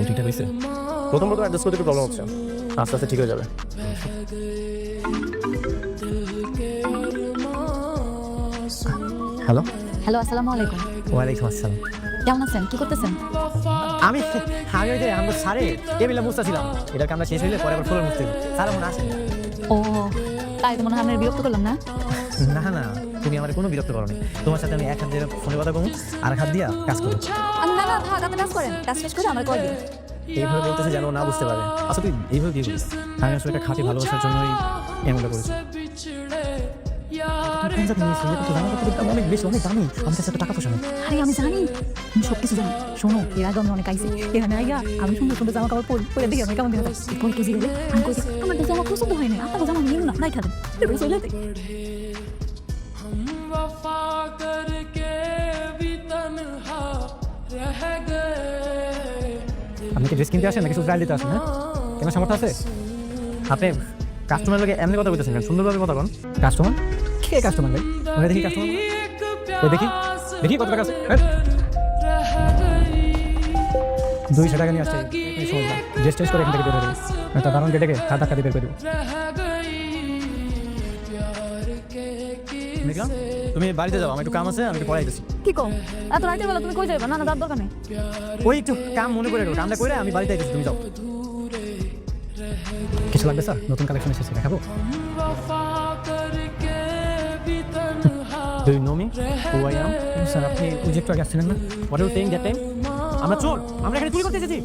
এখন ঠিকঠাক হয়েছে? প্রথম অ্যাডজাস্ট করতে একটু প্রবলেম হচ্ছে, আস্তে আস্তে ঠিক হয়ে যাবে। হ্যালো। হ্যালো, আসসালামু আলাইকুম। ওয়ালাইকুম আসসালাম। কেমন আছেন? কি করতেছেন? আমি আমি ওই যে আমরা সারে টেবিলে মুছতেছিলাম, এটার কামটা শেষ হইলে পরে আবার ফ্লোরে মুছতে হবে। স্যার মনে আসেন? ও, তাই তো মনে হয় আপনার বিরক্ত করলাম না? না না, তুমি আমার কোনো বিরক্ত করো না। তোমার সাথে আমি এক হাত দিয়ে ফোনে কথা বলবো, আর এক হাত দিয়া কাজ করবো। না না, থাক, আপনি কাজ করেন। কাজ শেষ করে আমার কল দিন। এইভাবে বলতেছে যেন ও না বুঝতে পারে। আচ্ছা তুই এইভাবে দিয়ে বলিস, আমি আসলে একটা খাঁটি ভালোবাসার জন্যই এমনটা করেছি। অনেক বেশি, অনেক দামি, আমার কাছে টাকা পয়সা নেই। আরে আমি জানি, আমি সব কিছু জানি। শোনো, এর আগে আমি অনেক আইসি, এখানে আইয়া আমি সুন্দর সুন্দর জামা কাপড় পরে দেখি আমি কেমন দেখা যায়। পরে কেজি গেলে আমি কইছি আমার তো জামা পছন্দ হয় না, আপনার জামা নিন না, নাই খাবেন। এরপরে চলে যাই। আপনি কি ড্রেস কিনতে আসেন নাকি শুধু ট্রায়াল দিতে আসেন? হ্যাঁ, কেন সামর্থ্য আছে? আপনি কাস্টমারের লোকে এমনি কথা বলতেছেন কেন? সুন্দরভাবে কথা বল। কাস্টমার কে? কাস্টমার ভাই ওই দেখি, কাস্টমার ওই দেখি, দেখি কত টাকা আছে। 200 টাকা নিয়ে আসছে। ড্রেস চেঞ্জ করে এখান থেকে বের হয়ে যাবে, একটা দারুণ গেটে হাত ধাক্কা দিয়ে বের করে দেবো। দেখলাম তুমি বাড়িতে যাও, আমি একটু কাম আছে, আমি একটু পড়াইতেছি। কি কম? এত রাতের বেলা তুমি কই যাইবা? না না, যার দরকার নেই। ওই একটু কাম মনে করে কামটা করে আমি বাড়িতে আইতেছি, তুমি যাও। কিছু লাগবে স্যার? নতুন কালেকশন এসেছে, দেখাবো। Do you know me? Who I am? Sir আপনি ওই যে একটু আগে আসছিলেন না? What are you saying that time? আমরা চোর, আমরা এখানে চুরি করতে এসেছি।